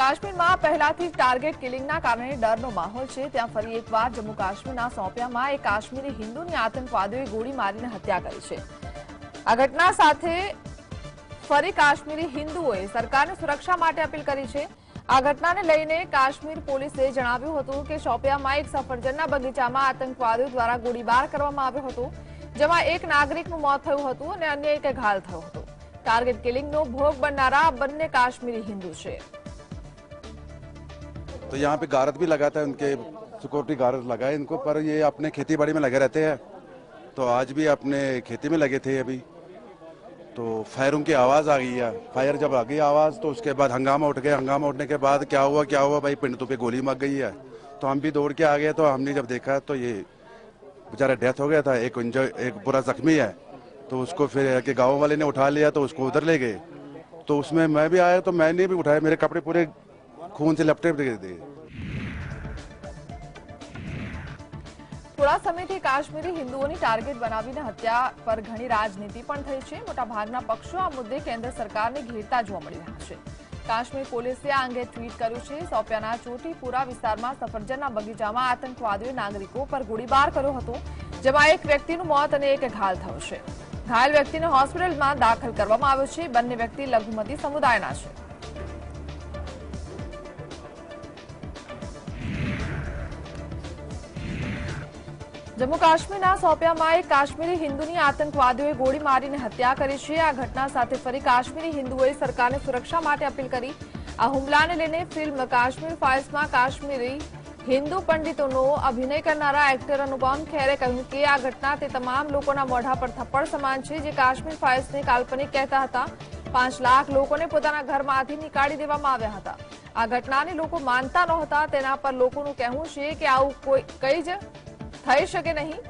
કાશ્મીરમાં પહેલાથી ટાર્ગેટ કિલિંગના કારણે ડરનો માહોલ છે। ત્યાં ફરી એકવાર જમ્મુ કાશ્મીરના સોપિયામાં એક કાશ્મીરી હિન્દુની આતંકવાદીઓએ ગોળી મારીને હત્યા કરી છે। આ ઘટના સાથે ફરી કાશ્મીરી હિન્દુઓએ સરકારને સુરક્ષા માટે અપીલ કરી છે। આ ઘટનાને લઈને કાશ્મીર પોલીસે જણાવ્યું હતું કે સોપિયામાં એક સફરજનના બગીચામાં આતંકવાદીઓ દ્વારા ગોળીબાર કરવામાં આવ્યો હતો, જેમાં એક નાગરિકનું મોત થયું હતું અને અન્ય એક ઘાયલ થયો હતો। ટાર્ગેટ કિલિંગનો ભોગ બનનારા બંને કાશ્મીરી હિન્દુ છે। तो यहाँ पे गारद भी लगा था, उनके सिक्योरिटी गारद लगा है इनको, पर ये अपने खेती बाड़ी में लगे रहते हैं। तो आज भी अपने खेती में लगे थे अभी, तो फायरों की आवाज़ आ गई है। फायर जब आ गई आवाज़ तो उसके बाद हंगामा उठ गया। हंगामा उठने के बाद क्या हुआ भाई, पिंडों पे गोली मार गई है। तो हम भी दौड़ के आ गए, तो हमने जब देखा तो ये बेचारा डेथ हो गया था। एक बुरा जख्मी है, तो उसको फिर के गाँव वाले ने उठा लिया, तो उसको उधर ले गए। तो उसमें मैं भी आया, तो मैंने भी उठाया, मेरे कपड़े पूरे खून से लपटे थे। થોડા સમયથી કાશ્મીરી હિન્દુઓની ટાર્ગેટ બનાવીને હત્યા પર ઘણી રાજનીતિ પણ થઈ છે। મોટાભાગના પક્ષો આ મુદ્દે કેન્દ્ર સરકારને ઘેરતા જોવા મળી રહ્યા છે। કાશ્મીર પોલીસે આ અંગે ટ્વીટ કર્યું છે। સોપિયાના ચોટીપુરા વિસ્તારમાં સફરજનના બગીચામાં આતંકવાદીઓએ નાગરિકો પર ગોળીબાર કર્યો હતો, જેમાં એક વ્યક્તિનું મોત અને એક ઘાયલ થયો છે। ઘાયલ વ્યક્તિને હોસ્પિટલમાં દાખલ કરવામાં આવ્યો છે। બંને વ્યક્તિ લઘુમતી સમુદાયના છે। જમ્મુ કાશ્મીરના સોપિયામાં એક કાશ્મીરી હિન્દુની આતંકવાદીઓએ ગોળી મારીને હત્યા કરી છે। આ ઘટના સાથે ફરી કાશ્મીરી હિન્દુઓએ સરકારને સુરક્ષા માટે અપીલ કરી। આ હુમલાને લઈને ફિલ્મ કાશ્મીર ફાઇલ્સમાં કાશ્મીરી હિન્દુ પંડિતોનો અભિનય કરનારા એક્ટર અનુપમ ખેરે કહ્યું કે આ ઘટના તે તમામ લોકોના મોઢા પર થપ્પડ સમાન છે જે કાશ્મીર ફાઇલ્સને કાલ્પનિક કહેતા હતા। 5 લાખ લોકોને પોતાના ઘરમાંથી નીકાળી દેવામાં આવ્યા હતા। આ ઘટનાને લોકો માનતા નહોતા। તેના પર લોકોનું કહેવું છે કે આવું કંઈ જ થઈ શકે નહીં।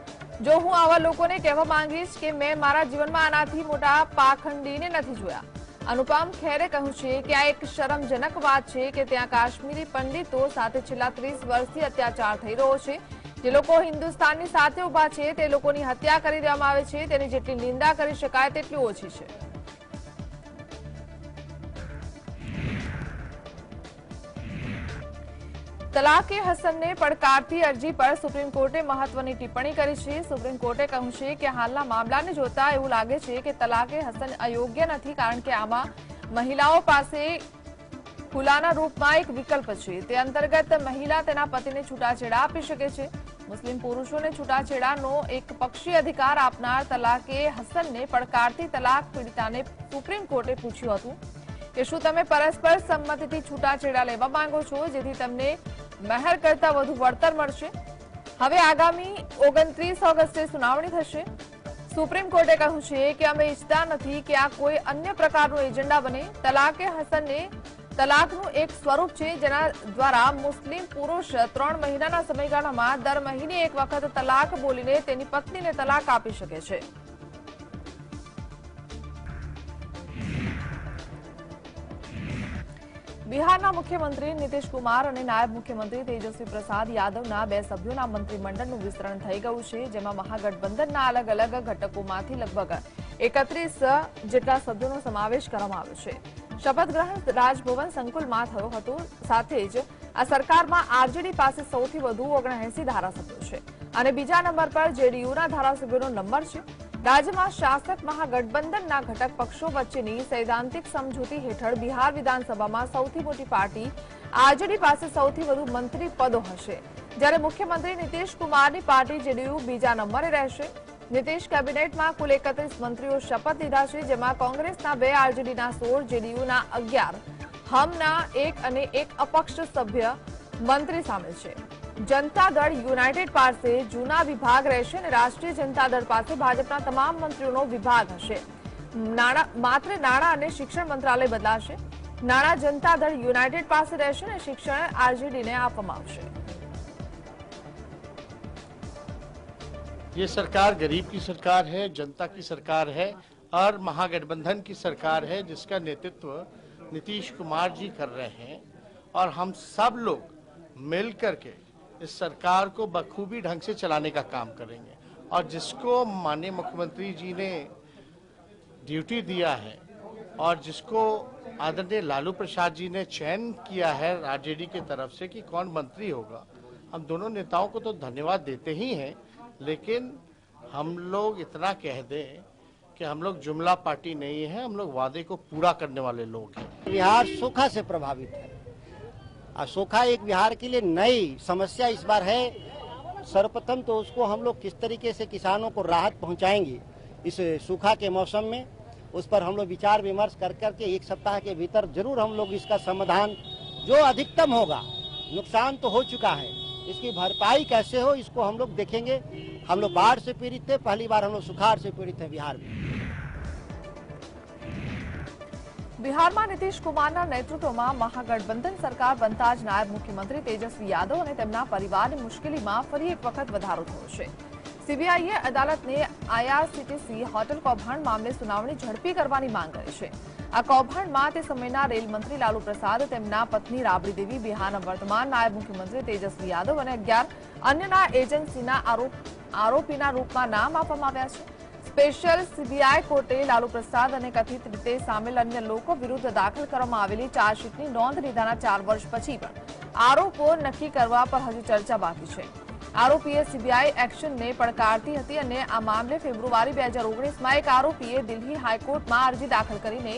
જો હું આવા લોકોને કહેવા માંગીશ કે મેં મારા જીવનમાં આનાથી મોટા પાખંડીને નથી જોયા। અનુપમ ખેરે કહ્યું છે કે આ એક શરમજનક વાત છે કે ત્યાં કાશ્મીરી પંડિતો સાથે છેલ્લા 30 વર્ષથી અત્યાચાર થઈ રહ્યો છે। જે લોકો હિન્દુસ્તાનની સાથે ઊભા છે તે લોકોની હત્યા કરી દેવામાં આવે છે, તેની જેટલી નિંદા કરી શકાય તેટલી ઓછી છે। તલાકે હસનને પડકારતી અરજી પર સુપ્રીમ કોર્ટે મહત્વની ટિપ્પણી કરી છે। સુપ્રીમ કોર્ટે કહ્યું છે કે હાલના મામલાને જોતા એવું લાગે છે કે તલાકે હસન અયોગ્ય નથી, કારણ કે આમાં મહિલાઓ પાસે ખુલાના રૂપમાં એક વિકલ્પ છે। તે અંતર્ગત મહિલા તેના પતિને છૂટાછેડા આપી શકે છે। મુસ્લિમ પુરુષોને છૂટાછેડાનો એક પક્ષી અધિકાર આપનાર તલાકે હસનને પડકારતી તલાક પીડિતાને સુપ્રીમ કોર્ટે પૂછ્યું હતું કે શું તમે પરસ્પર સંમતિથી છૂટાછેડા લેવા માંગો છો જેથી તમને મહેર કરતા વધુ વળતર મળશે। હવે આગામી 29 ઓગસ્ટે સુનાવણી થશે। સુપ્રીમ કોર્ટે કહ્યું છે કે અમે ઈચ્છતા નથી કે આ કોઈ અન્ય પ્રકારનો એજન્ડા બને। તલાકે હસનને તલાકનું એક સ્વરૂપ છે જેના દ્વારા મુસ્લિમ પુરુષ 3 મહિનાના સમયગાળામાં દર મહિને એક વખત તલાક બોલીને તેની પત્નીને તલાક આપી શકે છે। બિહારના મુખ્યમંત્રી નીતિશ કુમાર અને નાયબ મુખ્યમંત્રી તેજસ્વી પ્રસાદ યાદવના 2 સભ્યોના મંત્રીમંડળનું વિસ્તરણ થઈ ગયું છે, જેમાં મહાગઠબંધનના અલગ અલગ ઘટકોમાંથી લગભગ 31 જેટલા સભ્યોનો સમાવેશ કરવામાં આવ્યો છે। શપથ ગ્રહણ રાજભવન સંકુલમાં થયો હતો। સાથે જ આ સરકારમાં આરજેડી પાસે સૌથી વધુ 79 ધારાસભ્યો છે અને બીજા નંબર પર જેડીયુના ધારાસભ્યોનો નંબર છે। રાજ્યમાં શાસક મહાગઠબંધનના ઘટક પક્ષો વચ્ચેની સૈદ્ધાંતિક સમજૂતી હેઠળ બિહાર વિધાનસભામાં સૌથી મોટી પાર્ટી આરજેડી પાસે સૌથી વધુ મંત્રી પદો હશે, જ્યારે મુખ્યમંત્રી નીતિશ કુમારની પાર્ટી જેડીયુ બીજા નંબરે રહેશે। નીતિશ કેબિનેટમાં કુલ 31 મંત્રીઓ શપથ લીધા છે, જેમાં કોંગ્રેસના 2, આરજેડીના 16, જેડીયુના 11, હમના 1 અને 1 અપક્ષ સભ્ય મંત્રી સામેલ છે। जनता दल यूनाइटेड પાસે જૂના વિભાગ રહેશે અને રાષ્ટ્રીય જનતા દળ પાસે ભાજપના તમામ મંત્રીઓનો વિભાગ હશે। માત્ર નાણાં અને શિક્ષણ મંત્રાલય બદલાશે। નાણાં જનતા દળ યુનાઇટેડ પાસે રહેશે અને શિક્ષણ આરજેડીને આપવામાં આવશે। ये सरकार गरीब की सरकार है, जनता की सरकार है और महागठबंधन की सरकार है, जिसका नेतृत्व नीतीश कुमार जी कर रहे हैं और हम सब लोग मिल करके इस सरकार को बखूबी ढंग से चलाने का काम करेंगे। और जिसको माननीय मुख्यमंत्री जी ने ड्यूटी दिया है और जिसको आदरणीय लालू प्रसाद जी ने चयन किया है आरजेडी की तरफ से कि कौन मंत्री होगा। हम दोनों नेताओं को तो धन्यवाद देते ही हैं, लेकिन हम लोग इतना कह दें कि हम लोग जुमला पार्टी नहीं है, हम लोग वादे को पूरा करने वाले लोग हैं। बिहार सूखा से प्रभावित है और सूखा एक बिहार के लिए नई समस्या इस बार है। सर्वप्रथम तो उसको हम लोग किस तरीके से किसानों को राहत पहुंचाएंगे इस सूखा के मौसम में, उस पर हम लोग विचार विमर्श कर करके एक सप्ताह के भीतर जरूर हम लोग इसका समाधान जो अधिकतम होगा, नुकसान तो हो चुका है, इसकी भरपाई कैसे हो इसको हम लोग देखेंगे। हम लोग बाढ़ से पीड़ित थे, पहली बार हम लोग सुखाड़ से पीड़ित हैं बिहार में। બિહારમાં નીતિશ કુમારના નેતૃત્વમાં મહાગઠબંધન સરકાર બનતા જ નાયબ મુખ્યમંત્રી તેજસ્વી યાદવ અને તેમના પરિવારની મુશ્કેલીમાં ફરી એક વખત વધારો થયો છે। સીબીઆઈએ અદાલતને આઈઆરસીટીસી હોટલ કૌભાંડ મામલે સુનાવણી ઝડપી કરવાની માંગ કરી છે। આ કૌભાંડમાં તે સમયના રેલ મંત્રી લાલુ પ્રસાદ, તેમના પત્ની રાબડી દેવી, બિહારના વર્તમાન નાયબ મુખ્યમંત્રી તેજસ્વી યાદવ અને 11 અન્યના એજન્સીના આરોપીના રૂપમાં નામ આપવામાં આવ્યા છે। સ્પેશિયલ સીબીઆઈ કોર્ટે લાલુ પ્રસાદ અને કથિત રીતે સામેલ અન્ય લોકો વિરુદ્ધ દાખલ કરવામાં આવેલી ચાર્જશીટની નોંધ લીધાના 4 વર્ષ પછી પણ આરોપો નક્કી કરવા પર હજુ ચર્ચા બાકી છે। આરોપીએ સીબીઆઈ એક્શનને પડકારતી હતી અને આ મામલે ફેબ્રુઆરી 2019માં એક આરોપીએ દિલ્હી હાઈકોર્ટમાં અરજી દાખલ કરીને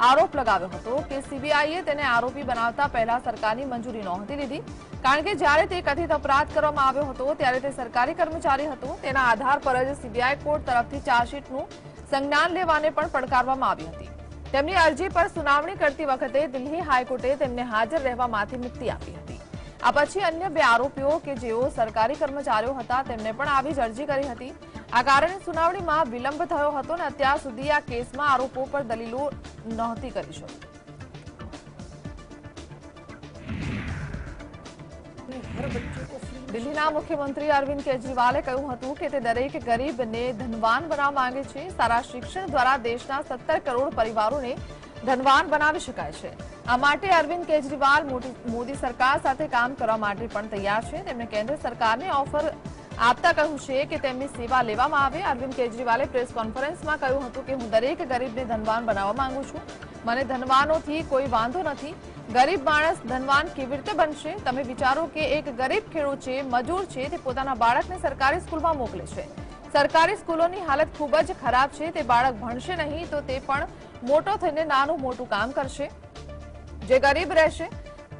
આરોપ લગાવ્યો હતો કે સીબીઆઈએ તેને આરોપી બનાવતા પહેલા સરકારની મંજૂરી નહોતી લીધી, કારણ કે જ્યારે તે કથિત અપરાધ કરવામાં આવ્યો હતો ત્યારે તે સરકારી કર્મચારી હતો। તેના આધાર પર જ સીબીઆઈ કોર્ટ તરફથી ચાર્જશીટનું સંજ્ઞાન લેવાને પણ પડકારવામાં આવી હતી। તેમની અરજી પર સુનાવણી કરતી વખતે દિલ્હી હાઈકોર્ટે તેમને હાજર રહેવામાંથી મુક્તિ આપી હતી। આ પછી અન્ય 2 આરોપીઓ કે જેઓ સરકારી કર્મચારીઓ હતા તેમને પણ આવી જ અરજી કરી હતી। આ કારણે સુનાવણીમાં વિલંબ થયો હતો અને અત્યાર સુધી આ કેસમાં આરોપો પર દલીલો નહોતી કરી શકી। દિલ્હીના મુખ્યમંત્રી અરવિંદ કેજરીવાલે કહ્યું હતું કે તે દરેક ગરીબને ધનવાન બનાવવા માંગે છે। સારા શિક્ષણ દ્વારા દેશના 17 કરોડ પરિવારોને ધનવાન બનાવી શકાય છે। આ માટે અરવિંદ કેજરીવાલ મોદી સરકાર સાથે કામ કરવા માટે પણ તૈયાર છે। તેમણે કેન્દ્ર સરકારને ઓફર આપતા કહ્યું છે કે તેમની સેવા લેવામાં આવે। અરવિંદ કેજરીવાલે પ્રેસ કોન્ફરન્સમાં કહ્યું હતું કે હું દરેક ગરીબને ધનવાન બનાવવા માંગુ છું। મને ધનવાનોથી કોઈ વાંધો નથી। ગરીબ માણસ ધનવાન કેવી રીતે બનશે? તમે વિચારો કે એક ગરીબ ખેડૂત છે, મજૂર છે, તે પોતાના બાળકને સરકારી સ્કૂલમાં મોકલે છે। સરકારી સ્કૂલોની હાલત ખૂબ જ ખરાબ છે। તે બાળક ભણશે નહીં તો તે પણ મોટો થઈને નાનું મોટું કામ કરશે। જે ગરીબ રહેશે,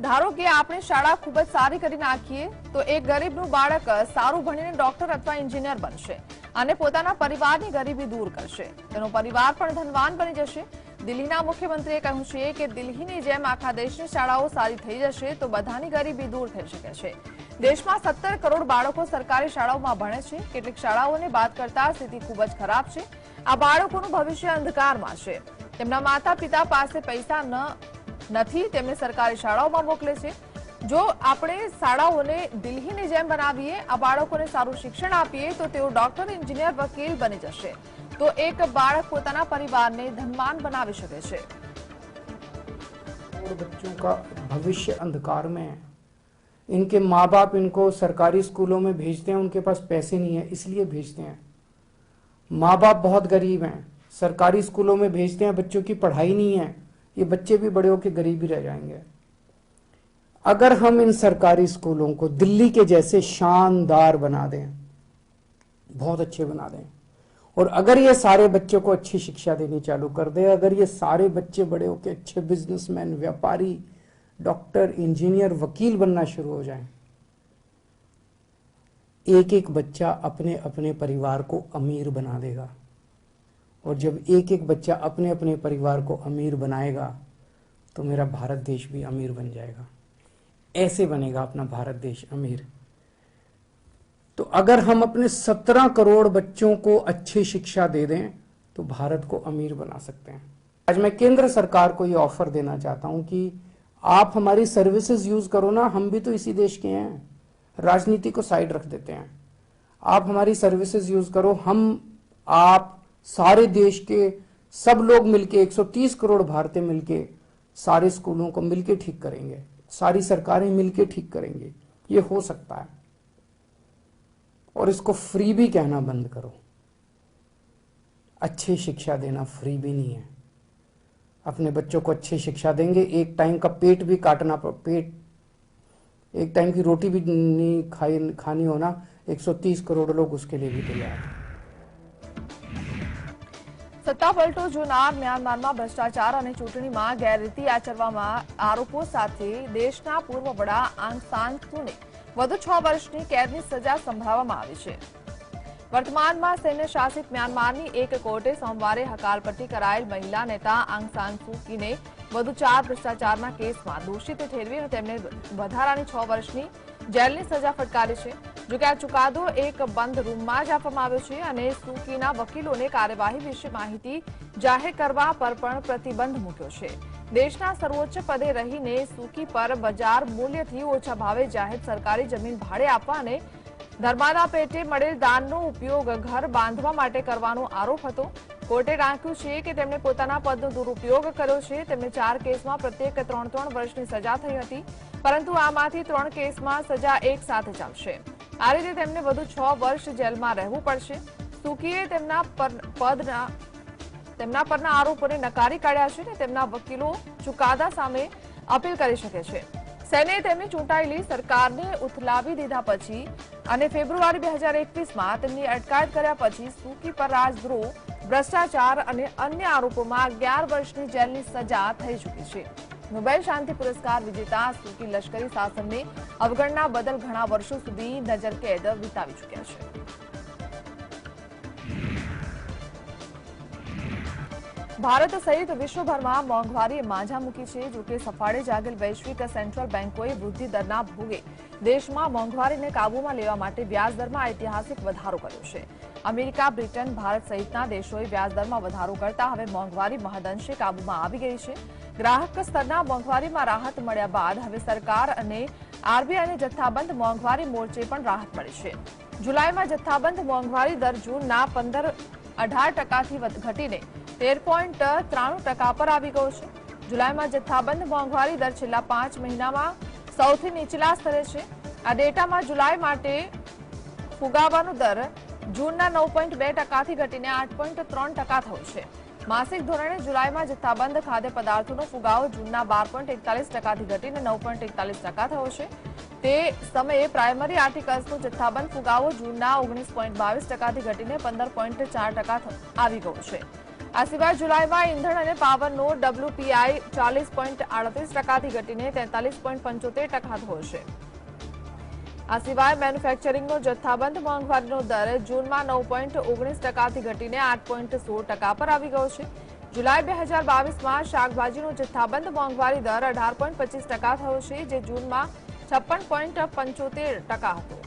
ધારો કે આપણે શાળા ખૂબ જ સારી કરી નાખીએ તો એક ગરીબનું બાળક સારું ભણીને ડોક્ટર અથવા એન્જિનિયર બનશે અને પોતાના પરિવારની ગરીબી દૂર કરશે। તેનો પરિવાર પણ ધનવાન બની જશે। દિલ્હીના મુખ્યમંત્રીએ કહ્યું છે કે દિલ્હીની જેમ આખા દેશની શાળાઓ સારી થઈ જશે તો બધાની ગરીબી દૂર થઈ શકે છે। દેશમાં 17 કરોડ બાળકો સરકારી શાળાઓમાં ભણે છે। કેટલીક શાળાઓને બાદ કરતા સ્થિતિ ખૂબ જ ખરાબ છે। આ બાળકોનું ભવિષ્ય અંધકારમાં છે। તેમના માતા પિતા પાસે પૈસા નથી, તેમને સરકારી શાળાઓમાં મોકલે છે। જો આપણે શાળાઓને દિલ્હીની જેમ બનાવીએ, આ બાળકોને સારું શિક્ષણ આપીએ તો તેઓ ડોક્ટર, એન્જિનિયર, વકીલ બની જશે। તો એક બાળક પોતાના પરિવારને ધનવાન બનાવી શકે છે। बच्चों का भविष्य अंधकार में है। इनके माँ बाप इनको सरकारी स्कूलों में भेजते हैं, उनके पास पैसे नहीं है इसलिए भेजते हैं। माँ बाप बहुत गरीब हैं, सरकारी स्कूलों में भेजते हैं, बच्चों की पढ़ाई नहीं है, ये बच्चे भी बड़े होकर गरीब ही रह जाएंगे। अगर हम इन सरकारी स्कूलों को दिल्ली के जैसे शानदार बना दें, बहुत अच्छे बना दें, और अगर ये सारे बच्चों को अच्छी शिक्षा देनी चालू कर दे, अगर ये सारे बच्चे बड़े होकर अच्छे बिजनेसमैन, व्यापारी, डॉक्टर, इंजीनियर, वकील बनना शुरू हो जाएं, एक एक बच्चा अपने अपने परिवार को अमीर बना देगा। और जब एक एक बच्चा अपने अपने परिवार को अमीर बनाएगा तो मेरा भारत देश भी अमीर बन जाएगा। ऐसे बनेगा अपना भारत देश अमीर। तो अगर हम अपने 17 करोड़ बच्चों को अच्छी शिक्षा दे दें तो भारत को अमीर बना सकते हैं। आज मैं केंद्र सरकार को ये ऑफर देना चाहता हूं कि आप हमारी सर्विसेज यूज करो ना, हम भी तो इसी देश के हैं, राजनीति को साइड रख देते हैं। आप हमारी सर्विसेज यूज करो, हम आप सारे देश के सब लोग मिलके 130 करोड़ भारतीय मिलके सारे स्कूलों को मिलके ठीक करेंगे, सारी सरकारें मिलके ठीक करेंगे। ये हो सकता है। और इसको फ्री भी कहना बंद करो। अच्छी शिक्षा देना फ्री भी नहीं है। अपने बच्चों को अच्छी शिक्षा देंगे, एक टाइम का पेट भी काटना, एक टाइम की रोटी भी नहीं खानी होना, 130 करोड़ लोग उसके लिए भी तैयार हैं। સત્તા પલટો જોનાર મ્યાનમારમાં ભ્રષ્ટાચાર અને ચૂંટણીમાં ગેરરીતિ આચરવામાં આરોપો સાથે દેશના પૂર્વ વડા આંગ સાન સૂને વધુ 6 વર્ષની કેદની સજા સંભળાવવામાં આવી છે। વર્તમાનમાં સૈન્ય શાસિત મ્યાનમારની એક કોર્ટે સોમવારે હકાલપટ્ટી કરાયેલ મહિલા નેતા આંગ સાન સૂ કીને વધુ 4 ભ્રષ્ટાચારના કેસમાં દોષિત ઠેરવી અને તેમને વધારાની 6 વર્ષની જેલની સજા ફટકારી છે। જોકે આ ચુકાદો એક બંધ રૂમમાં જ આપવામાં આવ્યો છે અને સૂકીના વકીલોને કાર્યવાહી વિશે માહિતી જાહેર કરવા પર પણ પ્રતિબંધ મૂક્યો છે। દેશના સર્વોચ્ચ પદે રહીને સૂકી પર બજાર મૂલ્યથી ઓછા ભાવે જાહેર સરકારી જમીન ભાડે આપવા અને ધર્માદા પેટે મળેલ દાનનો ઉપયોગ ઘર બાંધવા માટે કરવાનો આરોપ હતો। કોર્ટે ટાંક્યું છે કે તેમણે પોતાના પદનો દુરુપયોગ કર્યો છે। તેમને 4 કેસમાં પ્રત્યેક 3 વર્ષની સજા થઈ હતી, પરંતુ આમાંથી 3 કેસમાં સજા એક સાથે ચાલશે। આ રીતે તેમને વધુ 6 વર્ષ જેલમાં રહેવું પડશે। સૂકીએ તેમના પરના આરોપોને નકારી કાઢ્યા છે અને તેમના વકીલો ચુકાદા સામે અપીલ કરી શકે છે। સૈન્યએ તેમની ચૂંટાયેલી સરકારને ઉથલાવી દીધા પછી અને ફેબ્રુઆરી 2021માં તેમની અટકાયત કર્યા પછી સૂકી પર રાજદ્રોહ, ભ્રષ્ટાચાર અને અન્ય આરોપોમાં 11 વર્ષની જેલની સજા થઈ ચૂકી છે। નોબેલ શાંતિ પુરસ્કાર વિજેતા સૂકી લશ્કરી શાસનને અવગણના બદલ ઘણા વર્ષો સુધી નજરકેદ વિતાવી ચૂક્યા છે। ભારત સહિત વિશ્વભરમાં મોંઘવારીએ માંઝા મૂકી છે। જોકે સફાળે જાગેલ વૈશ્વિક સેન્ટ્રલ બેન્કોએ વૃદ્ધિ દરના ભોગે દેશમાં મોંઘવારીને કાબૂમાં લેવા માટે વ્યાજદરમાં ઐતિહાસિક વધારો કર્યો છે। અમેરિકા, બ્રિટન, ભારત સહિતના દેશોએ વ્યાજદરમાં વધારો કરતા હવે મોંઘવારી મહદઅંશે કાબૂમાં આવી ગઈ છે। ગ્રાહક સ્તરના મોંઘવારીમાં રાહત મળ્યા બાદ હવે સરકાર અને આરબીઆઈને જથ્થાબંધ મોંઘવારી મોરચે પણ રાહત મળી છે। જુલાઈમાં જથ્થાબંધ મોંઘવારી દર જૂનના 18% ઘટીને 13.93% પર આવી ગયો છે। જુલાઈમાં જથ્થાબંધ મોંઘવારી દર છેલ્લા 5 મહિનામાં સૌથી નીચલા સ્તરે છે। આ ડેટામાં જુલાઈ માટે ફુગાવાનો દર જૂનના 9.2%થી ઘટીને 8.3% થયો છે। માસિક ધોરણે જુલાઈમાં જથ્થાબંધ ખાદ્ય પદાર્થોનો ફુગાવો જૂનના 12.41%થી ઘટીને 9.41% થયો છે। તે સમયે પ્રાઇમરી આર્ટિકલ્સનો જથ્થાબંધ ફુગાવો જૂનના 19.22%થી ઘટીને 15.4% આવી ગયો છે। આ સિવાય જુલાઈમાં ઈંધણ અને પાવરનો WPI 40.38%થી ઘટીને 43.75% થયો છે। આ સિવાય મેન્યુફેક્ચરિંગનો જથ્થાબંધ મોંઘવારીનો દર જૂનમાં 9.19%થી ઘટીને 8.16% પર આવી ગયો છે। જુલાઈ 2022માં શાકભાજીનો જથ્થાબંધ મોંઘવારી દર 18.25% થયો છે, જે જૂનમાં 56.75% હતો।